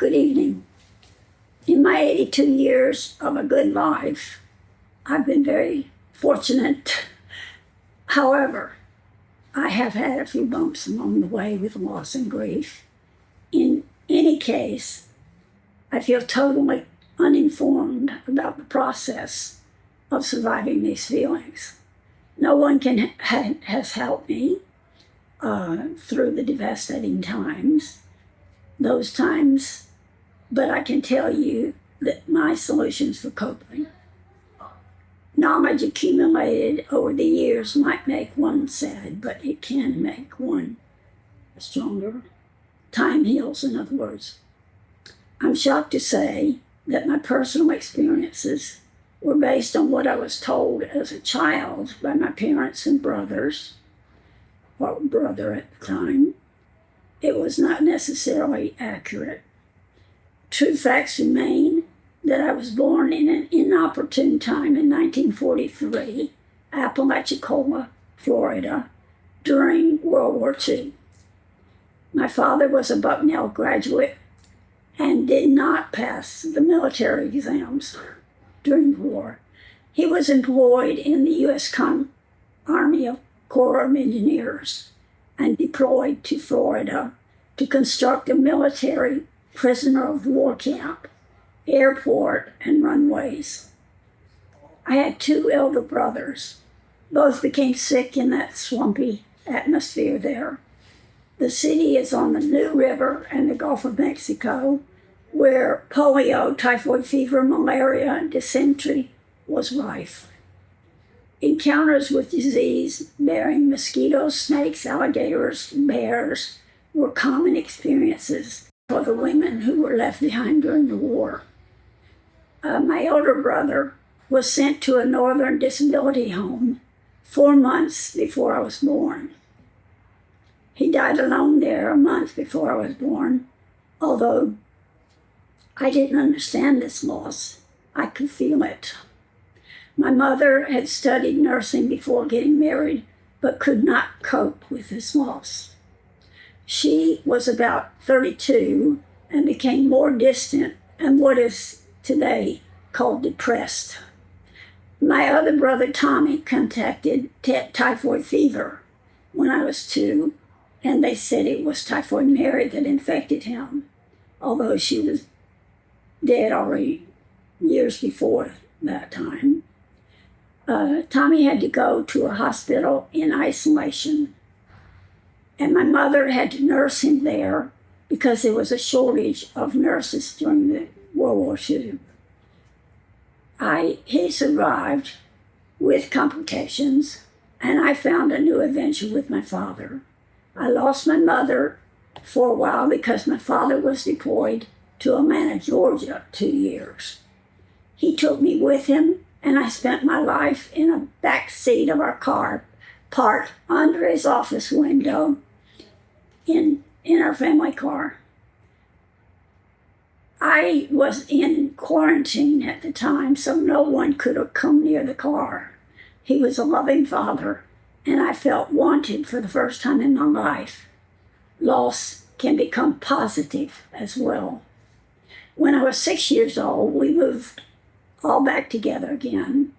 Good evening. In my 82 years of a good life, I've been very fortunate. However, I have had a few bumps along the way with loss and grief. In any case, I feel totally uninformed about the process of surviving these feelings. No one has helped me through the devastating times, those times, but I can tell you that my solutions for coping, knowledge accumulated over the years might make one sad, but it can make one stronger. Time heals, in other words. I'm shocked to say that my personal experiences were based on what I was told as a child by my parents and brothers, or brother at the time. It was not necessarily accurate. True facts remain that I was born in an inopportune time in 1943, Apalachicola, Florida, during World War II. My father was a Bucknell graduate and did not pass the military exams during the war. He was employed in the U.S. Army Corps of Engineers and deployed to Florida to construct a military prisoner of war camp, airport, and runways. I had two elder brothers. Both became sick in that swampy atmosphere there. The city is on the New River and the Gulf of Mexico, where polio, typhoid fever, malaria, and dysentery was rife. Encounters with disease-bearing mosquitoes, snakes, alligators, bears were common experiences for the women who were left behind during the war. My elder brother was sent to a northern disability home 4 months before I was born. He died alone there a month before I was born, although I didn't understand this loss. I could feel it. My mother had studied nursing before getting married, but could not cope with this loss. She was about 32 and became more distant and what is today called depressed. My other brother, Tommy, contracted typhoid fever when I was 2, and they said it was Typhoid Mary that infected him, although she was dead already years before that time. Tommy had to go to a hospital in isolation, and my mother had to nurse him there because there was a shortage of nurses during the World War II. He survived with complications, and I found a new adventure with my father. I lost my mother for a while because my father was deployed to Atlanta, Georgia, 2 years. He took me with him, and I spent my life in a back seat of our car, parked under his office window in our family car. I was in quarantine at the time, so no one could have come near the car. He was a loving father, and I felt wanted for the first time in my life. Loss can become positive as well. When I was 6 years old, we moved all back together again.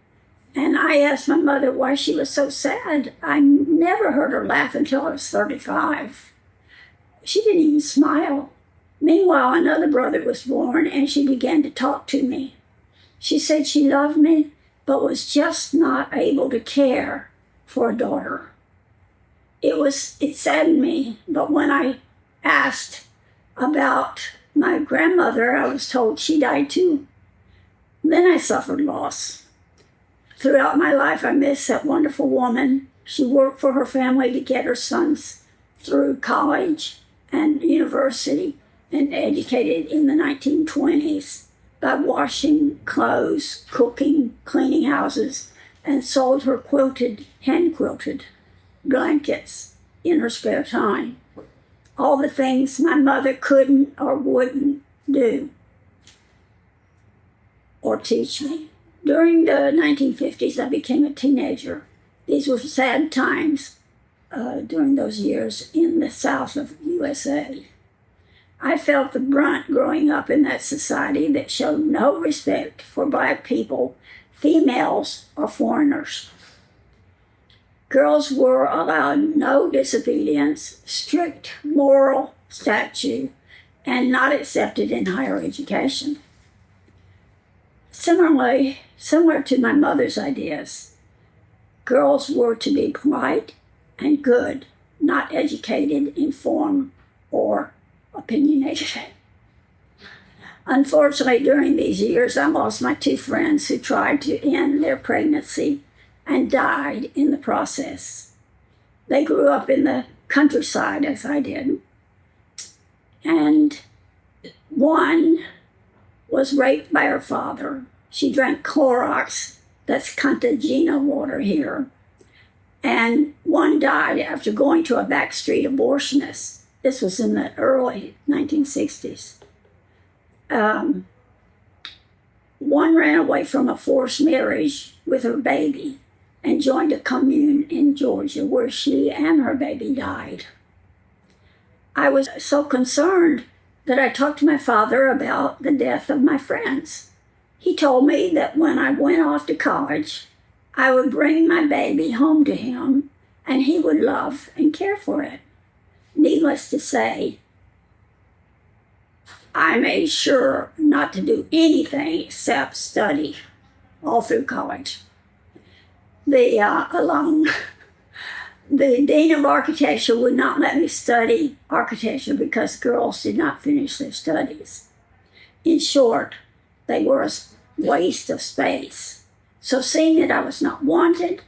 And I asked my mother why she was so sad. I never heard her laugh until I was 35. She didn't even smile. Meanwhile, another brother was born, and she began to talk to me. She said she loved me, but was just not able to care for a daughter. It saddened me, but when I asked about my grandmother, I was told she died too. Then I suffered loss. Throughout my life, I missed that wonderful woman. She worked for her family to get her sons through college and university and educated in the 1920s by washing clothes, cooking, cleaning houses, and sold her hand-quilted blankets in her spare time. All the things my mother couldn't or wouldn't do or teach me. During the 1950s, I became a teenager. These were sad times during those years in the South of USA. I felt the brunt growing up in that society that showed no respect for black people, females, or foreigners. Girls were allowed no disobedience, strict moral statute, and not accepted in higher education. Similar to my mother's ideas, girls were to be polite and good, not educated, informed, or opinionated. Unfortunately, during these years, I lost my two friends who tried to end their pregnancy and died in the process. They grew up in the countryside, as I did, and one was raped by her father. She drank Clorox, that's Contagina water here, and one died after going to a backstreet abortionist. This was in the early 1960s. One ran away from a forced marriage with her baby and joined a commune in Georgia where she and her baby died. I was so concerned that I talked to my father about the death of my friends. He told me that when I went off to college, I would bring my baby home to him and he would love and care for it. Needless to say, I made sure not to do anything except study all through college. The dean of architecture would not let me study architecture because girls did not finish their studies. In short, they were a waste of space. So seeing that I was not wanted,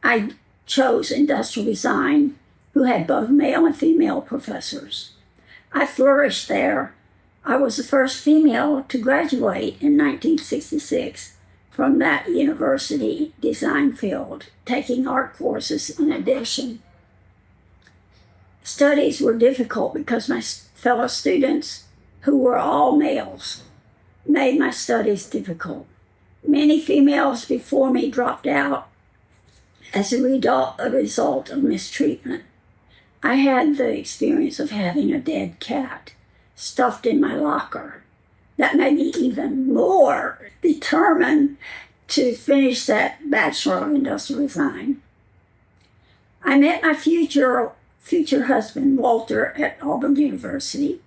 I chose industrial design, who had both male and female professors. I flourished there. I was the first female to graduate in 1966 from that university design field, taking art courses in addition. Studies were difficult because my fellow students, who were all males, made my studies difficult. Many females before me dropped out as a result of mistreatment. I had the experience of having a dead cat stuffed in my locker. That made me even more determined to finish that Bachelor of Industrial Design. I met my future husband, Walter, at Auburn University.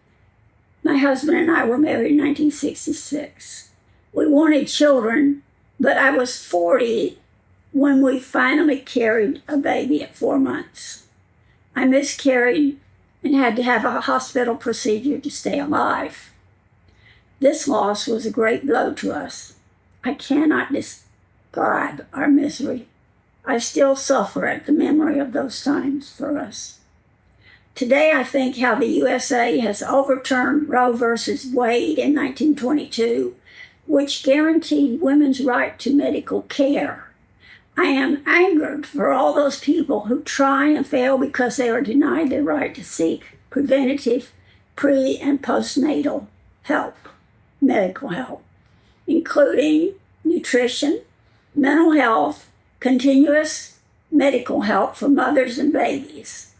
My husband and I were married in 1966. We wanted children, but I was 40 when we finally carried a baby at 4 months. I miscarried and had to have a hospital procedure to stay alive. This loss was a great blow to us. I cannot describe our misery. I still suffer at the memory of those times for us. Today, I think how the USA has overturned Roe versus Wade in 1922, which guaranteed women's right to medical care. I am angered for all those people who try and fail because they are denied their right to seek preventative, pre- and postnatal help, medical help, including nutrition, mental health, continuous medical help for mothers and babies.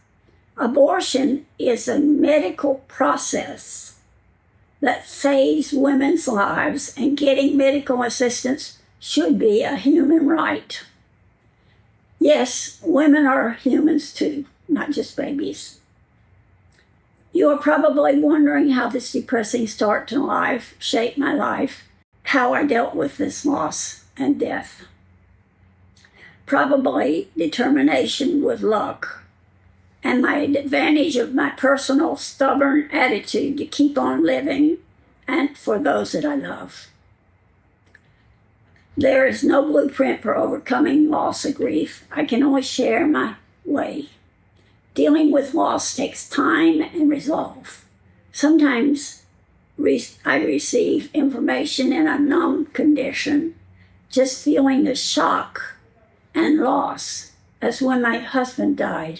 Abortion is a medical process that saves women's lives, and getting medical assistance should be a human right. Yes, women are humans too, not just babies. You are probably wondering how this depressing start to life shaped my life, how I dealt with this loss and death. Probably determination with luck, and my advantage of my personal stubborn attitude to keep on living and for those that I love. There is no blueprint for overcoming loss or grief. I can only share my way. Dealing with loss takes time and resolve. Sometimes I receive information in a numb condition, just feeling the shock and loss, as when my husband died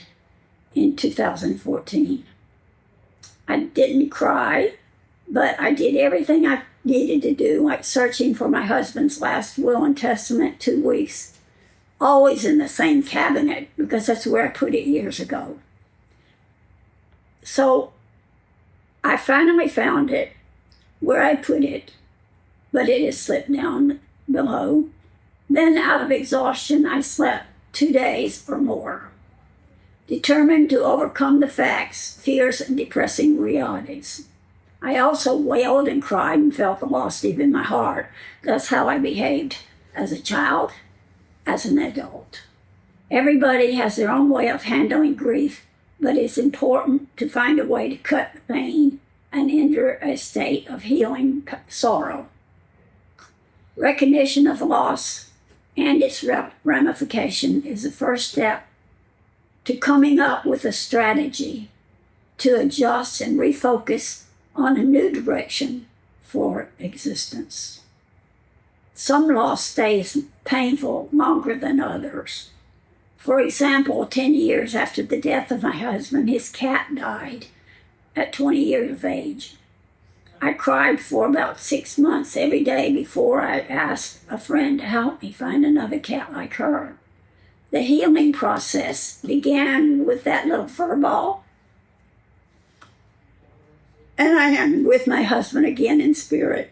in 2014. I didn't cry, but I did everything I needed to do, like searching for my husband's last will and testament 2 weeks, always in the same cabinet because that's where I put it years ago. So I finally found it where I put it, but it has slipped down below. Then, out of exhaustion, I slept 2 days or more, determined to overcome the facts, fears, and depressing realities. I also wailed and cried and felt the loss deep in my heart. That's how I behaved as a child, as an adult. Everybody has their own way of handling grief, but it's important to find a way to cut the pain and enter a state of healing sorrow. Recognition of loss and its ramification is the first step to coming up with a strategy to adjust and refocus on a new direction for existence. Some loss stays painful longer than others. For example, 10 years after the death of my husband, his cat died at 20 years of age. I cried for about 6 months every day before I asked a friend to help me find another cat like her. The healing process began with that little fur ball, and I am with my husband again in spirit.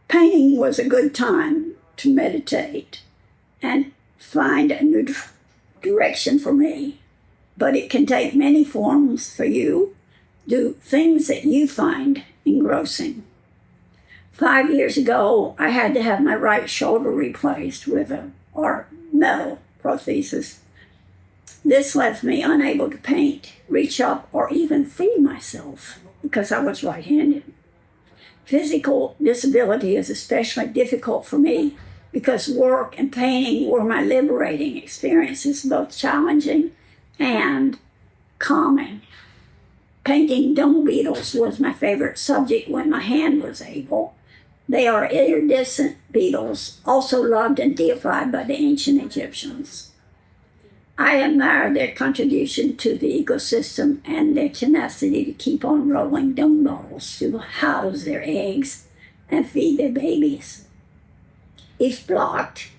Painting was a good time to meditate and find a new direction for me, but it can take many forms for you. Do things that you find engrossing. 5 years ago, I had to have my right shoulder replaced with a metal prosthesis. This left me unable to paint, reach up, or even feed myself because I was right-handed. Physical disability is especially difficult for me because work and painting were my liberating experiences, both challenging and calming. Painting dung beetles was my favorite subject when my hand was able. They are iridescent beetles, also loved and deified by the ancient Egyptians. I admire their contribution to the ecosystem and their tenacity to keep on rolling dung balls to house their eggs and feed their babies. If blocked,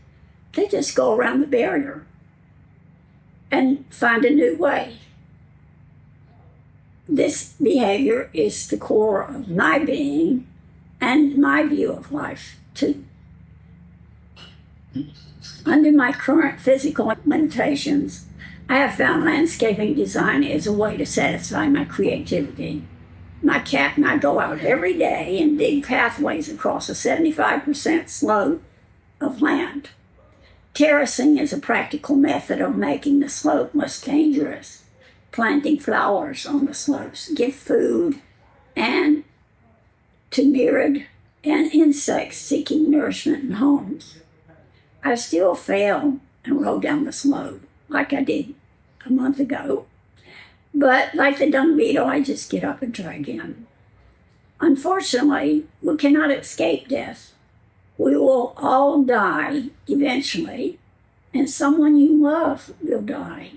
they just go around the barrier and find a new way. This behavior is the core of my being and my view of life, too. Under my current physical limitations, I have found landscaping design as a way to satisfy my creativity. My cat and I go out every day and dig pathways across a 75% slope of land. Terracing is a practical method of making the slope less dangerous. Planting flowers on the slopes give food and to myriad and insects seeking nourishment in homes. I still fell and rolled down the slope like I did a month ago. But like the dung beetle, I just get up and try again. Unfortunately, we cannot escape death. We will all die eventually, and someone you love will die.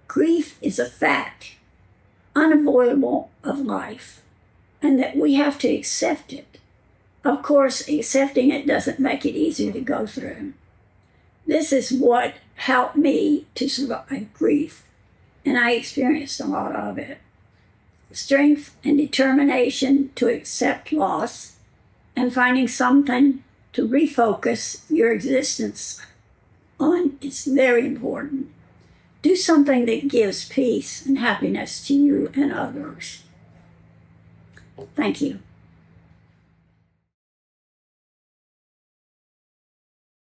Grief is a fact, unavoidable of life, and that we have to accept it. Of course, accepting it doesn't make it easier to go through. This is what helped me to survive grief, and I experienced a lot of it. Strength and determination to accept loss and finding something to refocus your existence on is very important. Do something that gives peace and happiness to you and others. Thank you.